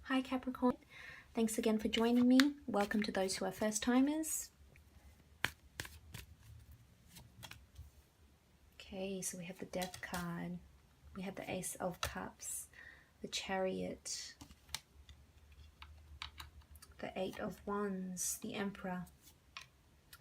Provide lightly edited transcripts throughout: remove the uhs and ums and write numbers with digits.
Hi Capricorn, thanks again for joining me. Welcome to those who are first timers. Okay, so we have the Death card, we have the Ace of Cups, the Chariot, the Eight of Wands, the Emperor,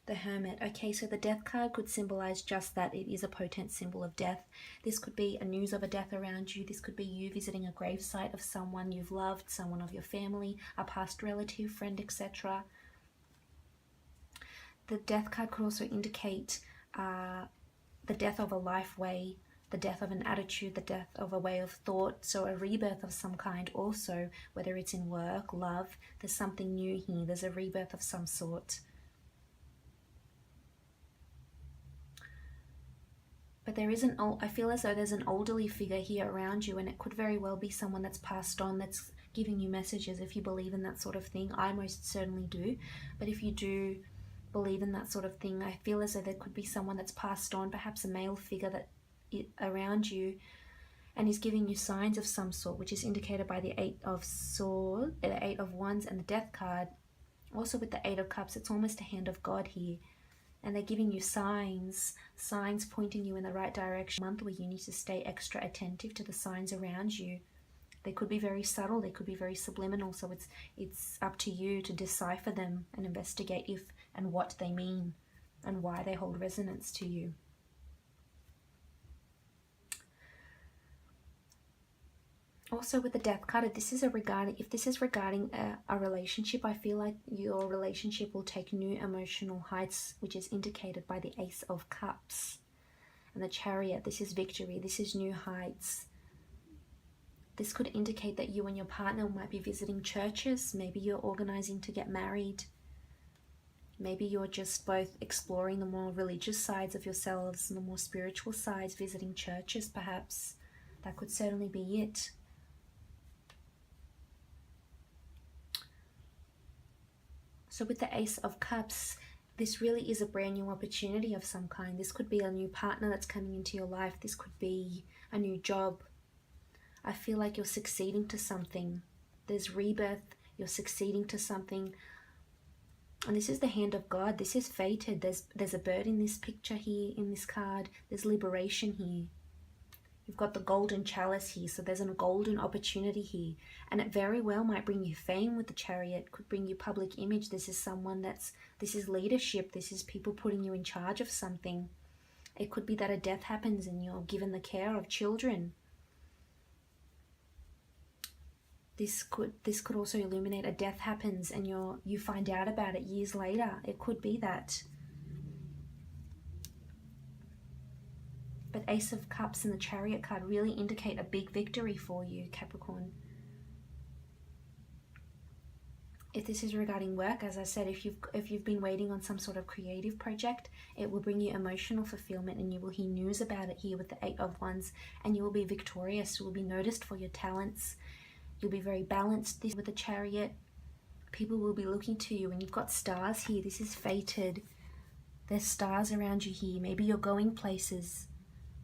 the Hermit. Okay, so the Death card could symbolize just that. It is a potent symbol of death. This could be a news of a death around you. This could be you visiting a gravesite of someone you've loved, someone of your family, a past relative, friend, etc. The Death card could also indicate the death of a life way, the death of an attitude, the death of a way of thought. So a rebirth of some kind also, whether it's in work, love, there's something new here. There's a rebirth of some sort. But there is I feel as though there's an elderly figure here around you, and it could very well be someone that's passed on, that's giving you messages if you believe in that sort of thing. I most certainly do. But if you do believe in that sort of thing, I feel as though there could be someone that's passed on, perhaps a male figure that around you, and is giving you signs of some sort, which is indicated by the Eight of Swords, the Eight of Wands, and the Death card. Also with the Eight of Cups, it's almost a hand of God here. And they're giving you signs pointing you in the right direction. Month where you need to stay extra attentive to the signs around you. They could be very subtle, they could be very subliminal, so it's up to you to decipher them and investigate if and what they mean and why they hold resonance to you. Also with the Death card, if this is regarding a relationship, I feel like your relationship will take new emotional heights, which is indicated by the Ace of Cups and the Chariot. This is victory, this is new heights. This could indicate that you and your partner might be visiting churches. Maybe you're organizing to get married. Maybe you're just both exploring the more religious sides of yourselves and the more spiritual sides, visiting churches perhaps. That could certainly be it. So with the Ace of Cups, this really is a brand new opportunity of some kind. This could be a new partner that's coming into your life. This could be a new job. I feel like you're succeeding to something. There's rebirth. You're succeeding to something. And this is the hand of God. This is fated. There's a bird in this picture here, in this card. There's liberation here. You've got the golden chalice here, so there's a golden opportunity here. And it very well might bring you fame with the Chariot, could bring you public image. This is leadership. This is people putting you in charge of something. It could be that a death happens and you're given the care of children. This could also illuminate a death happens and you find out about it years later. It could be that. But Ace of Cups and the Chariot card really indicate a big victory for you, Capricorn. If this is regarding work, as I said, if you've been waiting on some sort of creative project, it will bring you emotional fulfillment and you will hear news about it here with the Eight of Wands, and you will be victorious. You will be noticed for your talents. You'll be very balanced. This with the Chariot, people will be looking to you, and you've got stars here. This is fated. There's stars around you here. Maybe you're going places.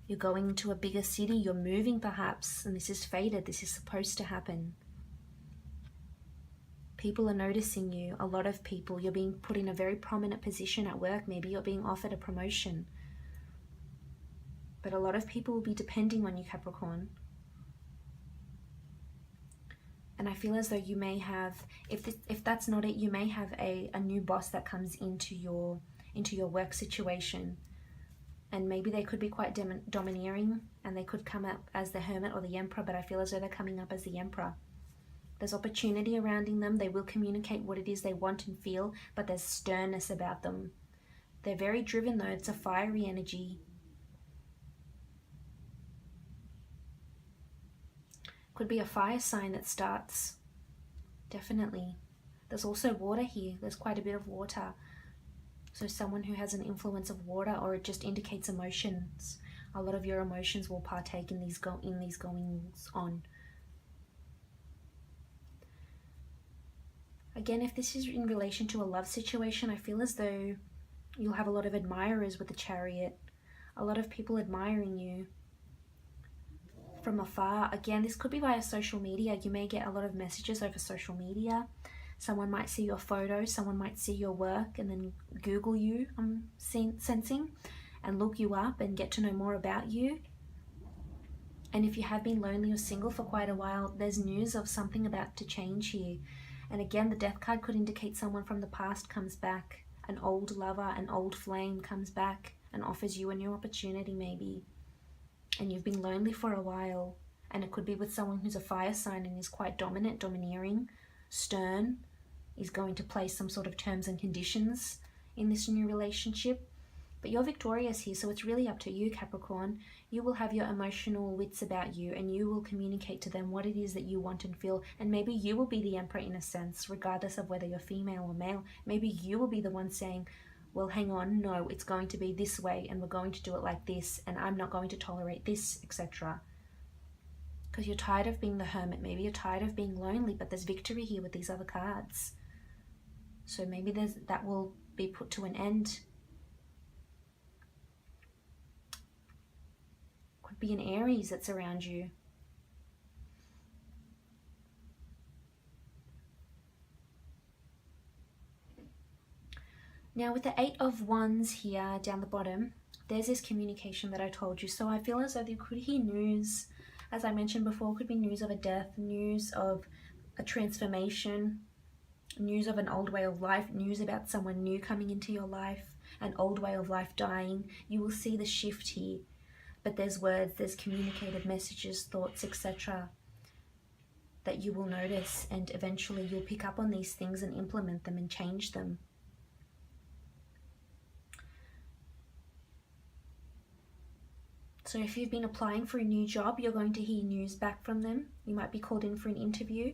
You're going to a bigger city, you're moving perhaps, and this is fated. This is supposed to happen. People are noticing you, a lot of people. You're being put in a very prominent position at work. Maybe you're being offered a promotion. But a lot of people will be depending on you, Capricorn. And I feel as though you may have, if that's not it, you may have a new boss that comes into your work situation. And maybe they could be quite domineering, and they could come up as the Hermit or the Emperor, but I feel as though they're coming up as the Emperor. There's opportunity surrounding them. They will communicate what it is they want and feel, but there's sternness about them. They're very driven though. It's a fiery energy. Could be a fire sign that starts. Definitely. There's also water here. There's quite a bit of water. So someone who has an influence of water, or it just indicates emotions. A lot of your emotions will partake in these goings on. Again, if this is in relation to a love situation, I feel as though you'll have a lot of admirers with the Chariot. A lot of people admiring you. from afar. Again, this could be via social media. You may get a lot of messages over social media. Someone might see your photos, someone might see your work and then Google you, I'm sensing, and look you up and get to know more about you. And if you have been lonely or single for quite a while, there's news of something about to change here. And again, the Death card could indicate someone from the past comes back. An old lover, an old flame comes back and offers you a new opportunity maybe. And you've been lonely for a while. And it could be with someone who's a fire sign and is quite dominant, domineering, stern, is going to place some sort of terms and conditions in this new relationship. But you're victorious here, so it's really up to you, Capricorn. You will have your emotional wits about you and you will communicate to them what it is that you want and feel. And maybe you will be the emperor in a sense, regardless of whether you're female or male. Maybe you will be the one saying, well, hang on, no, it's going to be this way and we're going to do it like this and I'm not going to tolerate this, etc. Because you're tired of being the hermit. Maybe you're tired of being lonely, but there's victory here with these other cards. So maybe that will be put to an end. Could be an Aries that's around you. Now with the 8 of Wands here down the bottom, there's this communication that I told you. So I feel as though you could hear news, as I mentioned before, could be news of a death, news of a transformation, news of an old way of life, news about someone new coming into your life, an old way of life dying. You will see the shift here. But there's words, there's communicated messages, thoughts, etc. that you will notice, and eventually you'll pick up on these things and implement them and change them. So if you've been applying for a new job, you're going to hear news back from them. You might be called in for an interview.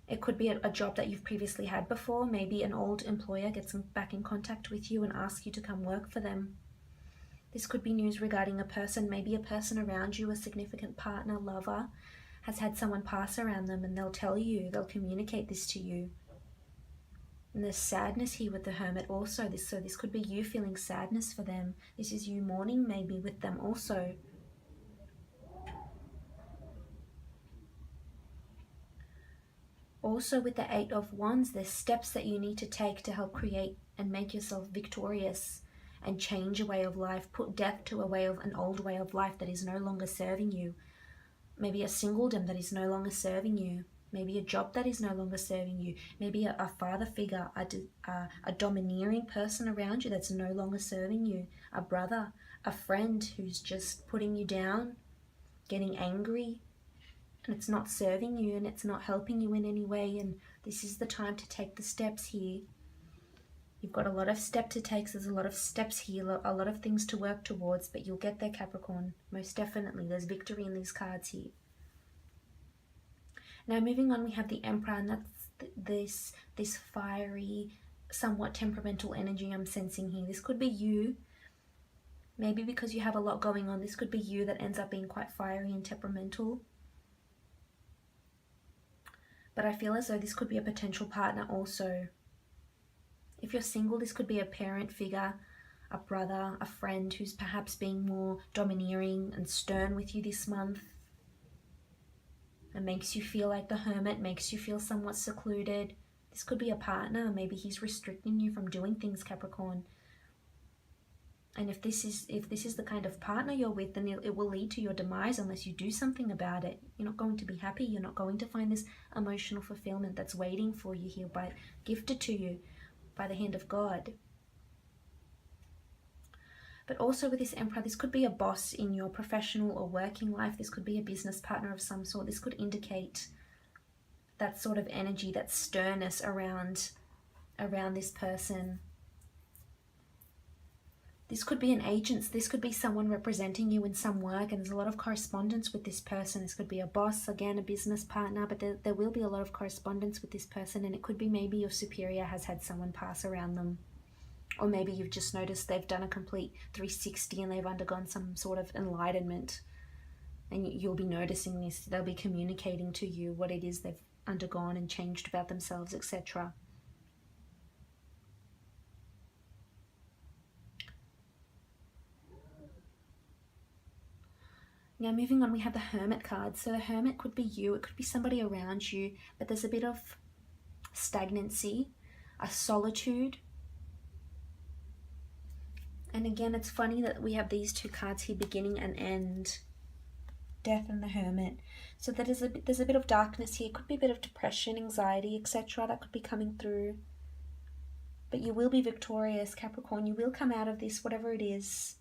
It could be a job that you've previously had before. Maybe an old employer gets back in contact with you and asks you to come work for them. This could be news regarding a person, maybe a person around you, a significant partner, lover, has had someone pass around them and they'll tell you, they'll communicate this to you. And there's sadness here with the Hermit also. So this could be you feeling sadness for them. This is you mourning maybe with them also. Also with the 8 of Wands, there's steps that you need to take to help create and make yourself victorious and change a way of life. Put death to an old way of life that is no longer serving you. Maybe a singledom that is no longer serving you. Maybe a job that is no longer serving you. Maybe a father figure, a domineering person around you that's no longer serving you. A brother, a friend who's just putting you down, getting angry, and it's not serving you and it's not helping you in any way. And this is the time to take the steps here. You've got a lot of steps to take. So there's a lot of steps here, a lot of things to work towards, but you'll get there, Capricorn. Most definitely. There's victory in these cards here. Now moving on, we have the Emperor, and that's this fiery, somewhat temperamental energy I'm sensing here. This could be you. Maybe because you have a lot going on, this could be you that ends up being quite fiery and temperamental. But I feel as though this could be a potential partner also. If you're single, this could be a parent figure, a brother, a friend who's perhaps being more domineering and stern with you this month. It makes you feel like the Hermit, makes you feel somewhat secluded. This could be a partner. Maybe he's restricting you from doing things, Capricorn. And if this is the kind of partner you're with, then it will lead to your demise unless you do something about it. You're not going to be happy. You're not going to find this emotional fulfillment that's waiting for you here, gifted to you by the hand of God. But also with this Emperor, this could be a boss in your professional or working life. This could be a business partner of some sort. This could indicate that sort of energy, that sternness around this person. This could be an agent. This could be someone representing you in some work, and there's a lot of correspondence with this person. This could be a boss, again, a business partner, but there will be a lot of correspondence with this person, and it could be maybe your superior has had someone pass around them. Or maybe you've just noticed they've done a complete 360 and they've undergone some sort of enlightenment. And you'll be noticing this. They'll be communicating to you what it is they've undergone and changed about themselves, etc. Now moving on, we have the Hermit card. So the Hermit could be you, it could be somebody around you, but there's a bit of stagnancy, a solitude. And again, it's funny that we have these two cards here, beginning and end. Death and the Hermit. So there's a bit of darkness here. It could be a bit of depression, anxiety, etc. that could be coming through. But you will be victorious, Capricorn. You will come out of this, whatever it is.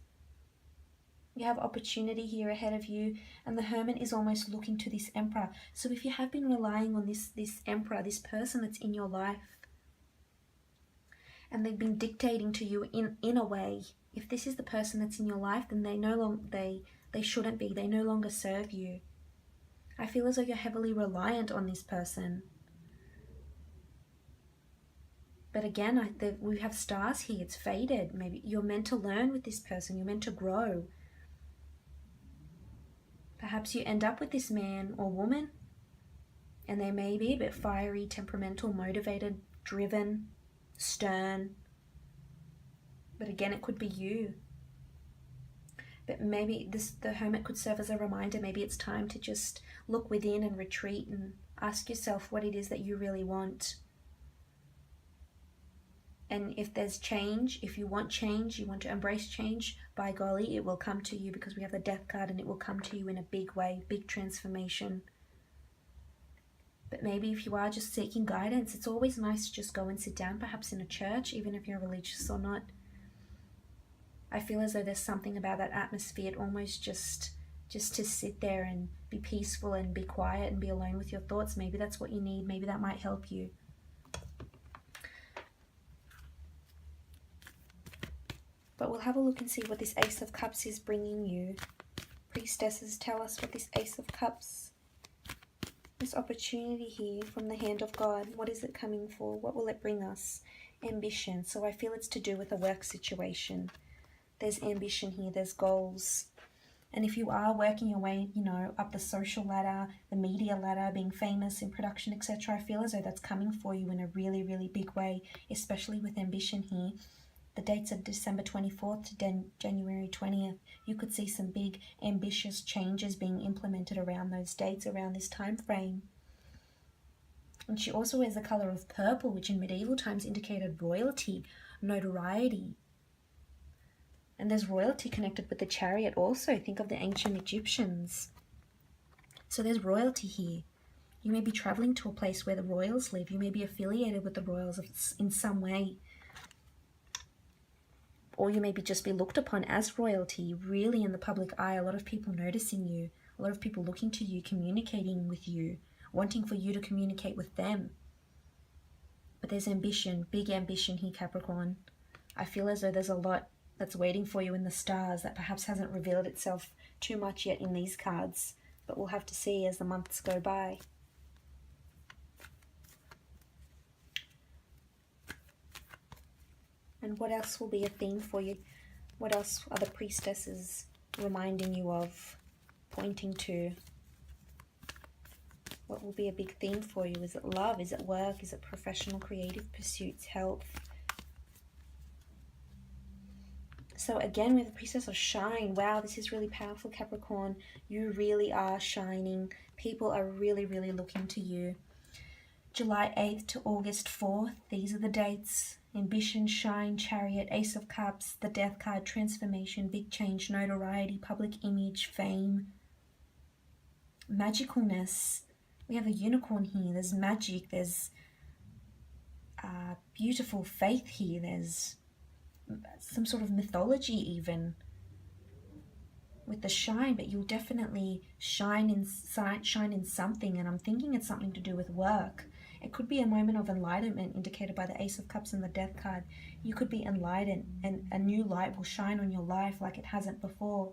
You have opportunity here ahead of you, and the Hermit is almost looking to this Emperor. So if you have been relying on this Emperor, this person that's in your life, and they've been dictating to you in a way, if this is the person that's in your life, then they shouldn't be. They no longer serve you. I feel as though you're heavily reliant on this person. But again, we have stars here. It's faded. Maybe you're meant to learn with this person. You're meant to grow. Perhaps you end up with this man or woman, and they may be a bit fiery, temperamental, motivated, driven, stern. But again, it could be you. But maybe the Hermit could serve as a reminder. Maybe it's time to just look within and retreat and ask yourself what it is that you really want. And if there's change, if you want change, you want to embrace change, by golly, it will come to you, because we have the Death card, and it will come to you in a big way, big transformation. But maybe if you are just seeking guidance, it's always nice to just go and sit down, perhaps in a church, even if you're religious or not. I feel as though there's something about that atmosphere, almost just to sit there and be peaceful and be quiet and be alone with your thoughts. Maybe that's what you need. Maybe that might help you. But we'll have a look and see what this Ace of Cups is bringing you. Priestesses, tell us what this Ace of Cups, this opportunity here from the hand of God, what is it coming for? What will it bring us? Ambition. So I feel it's to do with a work situation. There's ambition here, there's goals. And if you are working your way, up the social ladder, the media ladder, being famous in production, etc., I feel as though that's coming for you in a really, really big way, especially with ambition here. The dates of December 24th to January 20th, you could see some big ambitious changes being implemented around those dates, around this time frame. And she also wears the color of purple, which in medieval times indicated royalty, notoriety. And there's royalty connected with the Chariot also. Think of the ancient Egyptians. So there's royalty here. You may be traveling to a place where the royals live. You may be affiliated with the royals in some way. Or you may just be looked upon as royalty, really in the public eye. A lot of people noticing you, a lot of people looking to you, communicating with you, wanting for you to communicate with them. But there's ambition, big ambition here, Capricorn. I feel as though there's a lot that's waiting for you in the stars that perhaps hasn't revealed itself too much yet in these cards. But we'll have to see as the months go by. And what else will be a theme for you? What else are the priestesses reminding you of, pointing to? What will be a big theme for you? Is it love? Is it work? Is it professional, creative pursuits, health? So again, with the Priestess of Shine, wow, this is really powerful, Capricorn. You really are shining. People are really, really looking to you. July 8th to August 4th, these are the dates. Ambition, Shine, Chariot, Ace of Cups, the Death card, transformation, big change, notoriety, public image, fame, magicalness. We have a unicorn here. There's magic. There's beautiful faith here. There's some sort of mythology even with the shine, but you'll definitely shine in something, and I'm thinking it's something to do with work. It could be a moment of enlightenment indicated by the Ace of Cups and the Death card. You could be enlightened and a new light will shine on your life like it hasn't before.